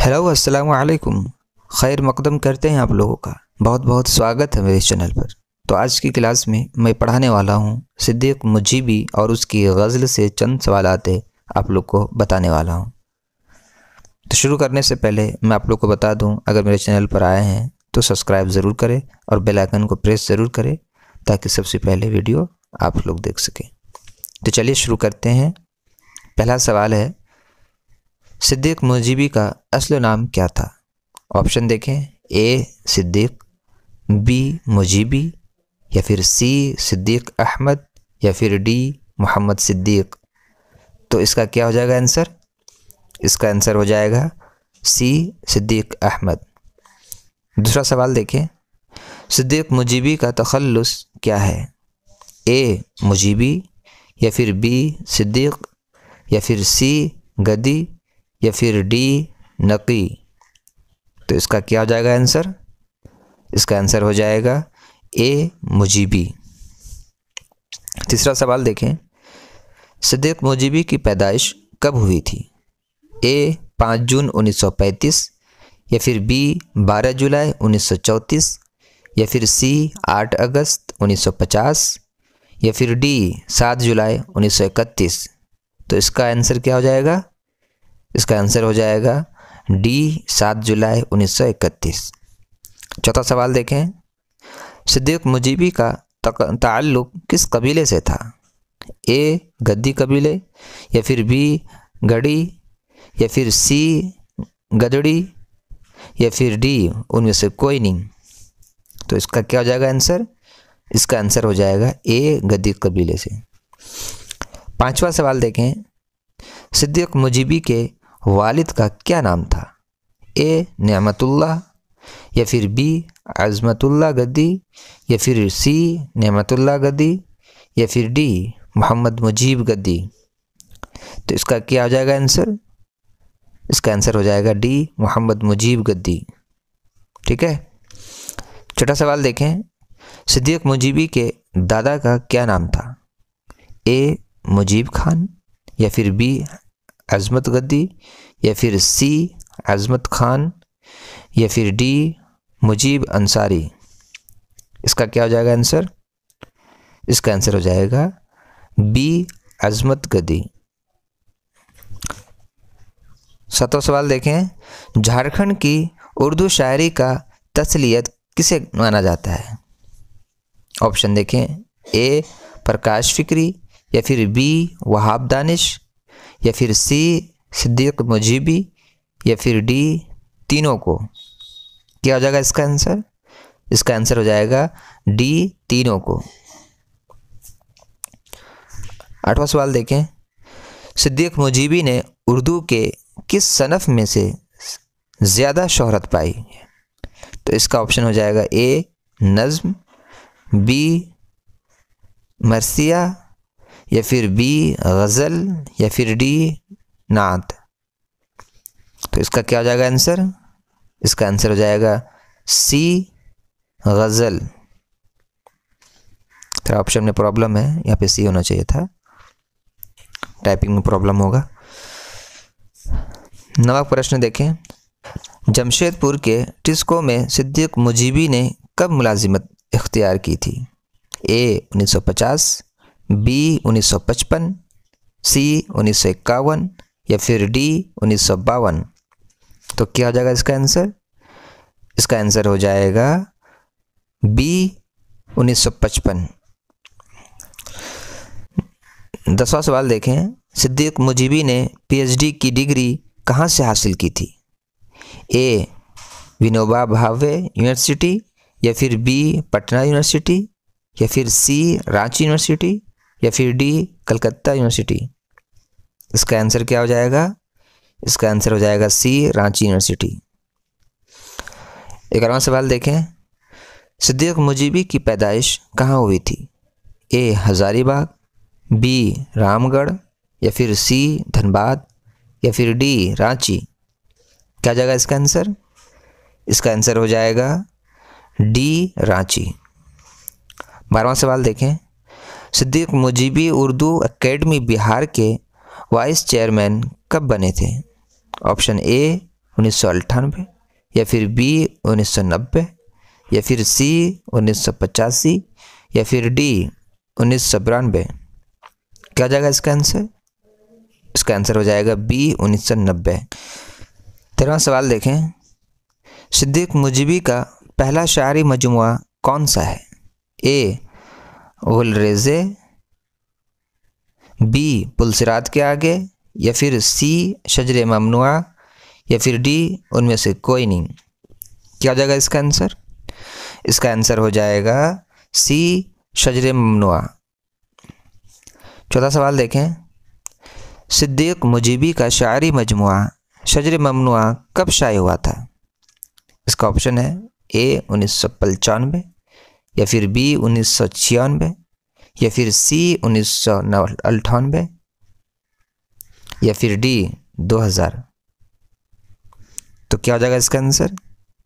Hello अस्सलाम वालेकुम। खैर मकदम करते हैं आप लोगों का। बहुत बहुत स्वागत है मेरे चैनल पर। तो आज की क्लास में मैं पढ़ाने वाला हूँ सिद्दीक़ मुजीबी और उसकी गज़ल से चंद सवालात आप लोग को बताने वाला हूँ। तो शुरू करने से पहले मैं आप लोग को बता दूँ, अगर मेरे चैनल पर आए हैं तो सब्सक्राइब ज़रूर करें और बेल आइकन को प्रेस ज़रूर करें ताकि सबसे पहले वीडियो आप लोग देख सकें। तो चलिए शुरू करते हैं। पहला सवाल है, सिद्दीक़ मुजीबी का असली नाम क्या था? ऑप्शन देखें, ए सिद्दीक़, बी मुजीबी, या फिर सी सिद्दीक़ अहमद, या फिर डी मोहम्मद सिद्दीक़। तो इसका क्या हो जाएगा आंसर? इसका आंसर हो जाएगा सी सिद्दीक़ अहमद। दूसरा सवाल देखें, सिद्दीक़ मुजीबी का तखल्लुस क्या है? ए मुजीबी, या फिर बी सिद्दीक़, या फिर सी गदी, या फिर डी नकी। तो इसका क्या हो जाएगा आंसर? इसका आंसर हो जाएगा ए मुजीबी। तीसरा सवाल देखें, सिद्दीक़ मुजीबी की पैदाइश कब हुई थी? ए 5 जून 1935, या फिर बी 12 जुलाई 1934, या फिर सी 8 अगस्त 1950, या फिर डी 7 जुलाई 1931। तो इसका आंसर क्या हो जाएगा? इसका आंसर हो जाएगा डी 7 जुलाई 1931। चौथा सवाल देखें, सिद्दीक़ मुजीबी का ताल्लुक़ किस कबीले से था? ए गद्दी कबीले, या फिर बी गढ़ी, या फिर सी गदड़ी, या फिर डी उनमें से कोई नहीं। तो इसका क्या हो जाएगा आंसर? इसका आंसर हो जाएगा ए गद्दी कबीले से। पांचवा सवाल देखें, सिद्दीक़ मुजीबी के वालिद का क्या नाम था? ए नेमतुल्लाह, या फिर बी अज़मतुल्लाह गद्दी, या फिर सी नेमतुल्लाह गद्दी, या फिर डी मोहम्मद मुजीब गद्दी। तो इसका क्या हो जाएगा आंसर? इसका आंसर हो जाएगा डी मोहम्मद मुजीब गद्दी। ठीक है। छठा सवाल देखें, सिद्दीक़ मुजीबी के दादा का क्या नाम था? ए मुजीब खान, या फिर बी अज़मत गद्दी, या फिर सी अज़मत खान, या फिर डी मुजीब अंसारी। इसका क्या हो जाएगा आंसर? इसका आंसर हो जाएगा बी अज़मत गद्दी। सातवां सवाल देखें, झारखंड की उर्दू शायरी का तस्लीयत किसे माना जाता है? ऑप्शन देखें, ए प्रकाश फ़िक्री, या फिर बी वहाब दानिश, या फिर सी सिद्दीक़ मुजीबी, या फिर डी तीनों को। क्या हो जाएगा इसका आंसर? इसका आंसर हो जाएगा डी तीनों को। आठवां सवाल देखें, सिद्दीक़ मुजीबी ने उर्दू के किस सनफ़ में से ज़्यादा शोहरत पाई? तो इसका ऑप्शन हो जाएगा ए नज़्म, बी मरसिया, या फिर बी गज़ल, या फिर डी नात। तो इसका क्या हो जाएगा आंसर? इसका आंसर हो जाएगा सी गज़ल। थोड़ा ऑप्शन में प्रॉब्लम है, यहाँ पे सी होना चाहिए था, टाइपिंग में प्रॉब्लम होगा। नवा प्रश्न देखें, जमशेदपुर के टिस्को में सिद्दीक़ मुजीबी ने कब मुलाजिमत इख्तियार की थी? ए 1950, बी 1955, सी 1951, या फिर डी 1952। तो क्या हो जाएगा इसका आंसर? इसका आंसर हो जाएगा बी 1955। 10वां सवाल देखें, सिद्दीक़ मुजीबी ने पीएचडी की डिग्री कहाँ से हासिल की थी? ए विनोबा भावे यूनिवर्सिटी, या फिर बी पटना यूनिवर्सिटी, या फिर सी रांची यूनिवर्सिटी, या फिर डी कलकत्ता यूनिवर्सिटी। इसका आंसर क्या हो जाएगा? इसका आंसर हो जाएगा सी रांची यूनिवर्सिटी। 11वां सवाल देखें, सिद्दीक़ मुजीबी की पैदाइश कहाँ हुई थी? ए हज़ारीबाग, बी रामगढ़, या फिर सी धनबाद, या फिर डी रांची। क्या जाएगा इसका आंसर? इसका आंसर हो जाएगा डी रांची। 12वां सवाल देखें, सिद्दीक़ मुजीबी उर्दू एकेडमी बिहार के वाइस चेयरमैन कब बने थे? ऑप्शन ए 1998, या फिर बी 1990, या फिर सी 1985, या फिर डी 1992? क्या हो जाएगा इसका आंसर? इसका आंसर हो जाएगा बी 1990। 13वां सवाल देखें, सिद्दीक मुजीबी का पहला शायरी मजमुआ कौन सा है? ए गुलरेज़े, बी पुलसिरात के आगे, या फिर सी शजरे ममनुआ, या फिर डी उनमें से कोई नहीं? क्या हो जाएगा इसका आंसर? इसका आंसर हो जाएगा सी शजरे ममनुआ। 14वां सवाल देखें, सिद्दीक मुजीबी का शायरी मजमुआ शजरे ममनुआ कब शाये हुआ था? इसका ऑप्शन है ए 1995, या फिर बी 1996, या फिर सी 1998, या फिर डी 2000? तो क्या हो जाएगा इसका आंसर?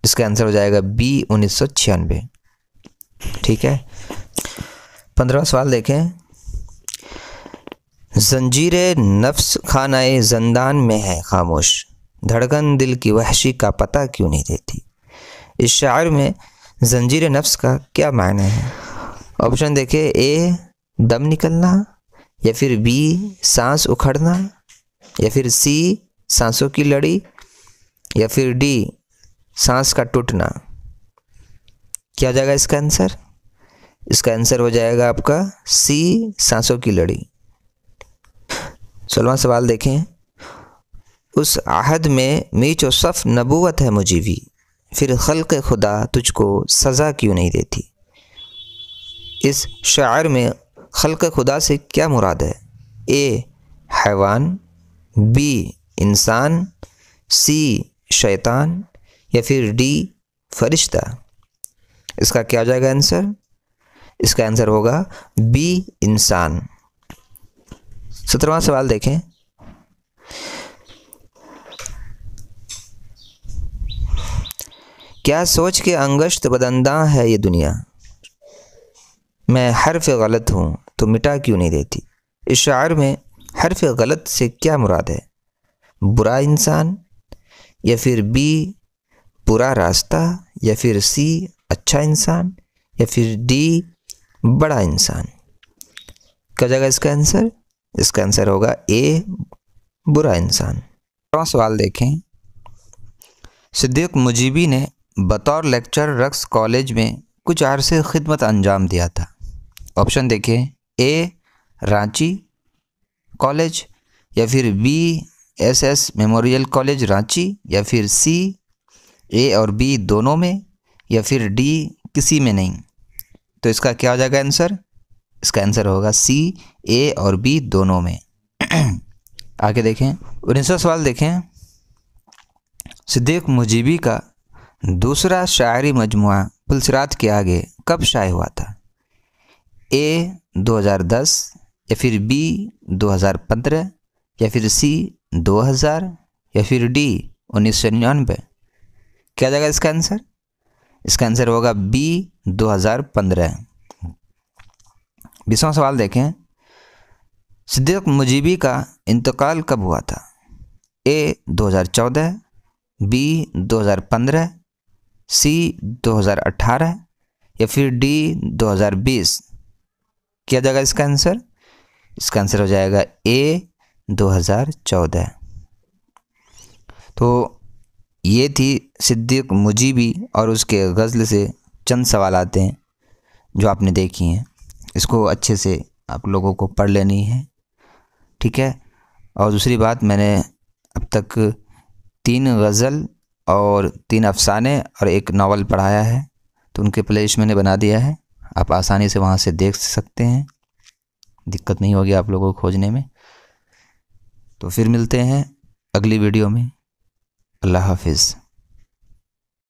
इसका आंसर हो जाएगा बी 1996। ठीक है। 15वां सवाल देखें, जंजीरे नफ्स खानाए ज़ंदान में है खामोश, धड़कन दिल की वहशी का पता क्यों नहीं देती? इस शायर में जंजीर नफ्स का क्या मायने है? ऑप्शन देखें, ए दम निकलना, या फिर बी सांस उखड़ना, या फिर सी सांसों की लड़ी, या फिर डी सांस का टूटना? क्या हो जाएगा इसका आंसर? इसका आंसर हो जाएगा आपका सी सांसों की लड़ी। 16वां सवाल देखें, उस आहद में मीच व सफ़ नबूवत है मुजीबी, फिर खल्क़ खुदा तुझको सज़ा क्यों नहीं देती? इस शायर में खल्क़ खुदा से क्या मुराद है? ए हैवान, बी इंसान, सी शैतान, या फिर डी फरिश्ता? इसका क्या हो जाएगा आंसर? इसका आंसर होगा बी इंसान। 17वां सवाल देखें, क्या सोच के अंगश्त बदंदा है ये दुनिया, मैं हर्फ गलत हूँ तो मिटा क्यों नहीं देती? इस शायर में हर्फ गलत से क्या मुराद है? बुरा इंसान, या फिर बी बुरा रास्ता, या फिर सी अच्छा इंसान, या फिर डी बड़ा इंसान? क्या जगह इसका आंसर? इसका आंसर होगा ए बुरा इंसान। 18वां सवाल देखें, सिद्दीक मुजीबी ने बतौर लेक्चर रक्स कॉलेज में कुछ अरसे खिदमत अंजाम दिया था। ऑप्शन देखें, ए रांची कॉलेज, या फिर B SS memorial college Ranchi, या फिर सी ए और बी दोनों में, या फिर डी किसी में नहीं? तो इसका क्या हो जाएगा आंसर? इसका आंसर होगा सी ए और बी दोनों में। आगे देखें, 19वां सवाल देखें, सिद्दीक मुजीबी का दूसरा शायरी मजमुआ पुलसिरात के आगे कब शाये हुआ था? ए 2010, या फिर बी 2015, या फिर सी 2000, या फिर डी 1999? क्या जाएगा इसका आंसर? इसका आंसर होगा बी 2015। 20वां सवाल देखें, सिद्दीक मुजीबी का इंतकाल कब हुआ था? ए 2014, बी 2015, सी 2018, या फिर डी 2020? क्या जाएगा इसका आंसर? इसका आंसर हो जाएगा ए 2014। तो ये थी सिद्दीक मुजीबी और उसके गज़ल से चंद सवाल आते हैं जो आपने देखी हैं। इसको अच्छे से आप लोगों को पढ़ लेनी है, ठीक है। और दूसरी बात, मैंने अब तक 3 गज़ल और 3 अफ़साने और 1 नावल पढ़ाया है, तो उनके प्लेलिस्ट मैंने बना दिया है, आप आसानी से वहाँ से देख सकते हैं, दिक्कत नहीं होगी आप लोगों को खोजने में। तो फिर मिलते हैं अगली वीडियो में। अल्लाह हाफिज़।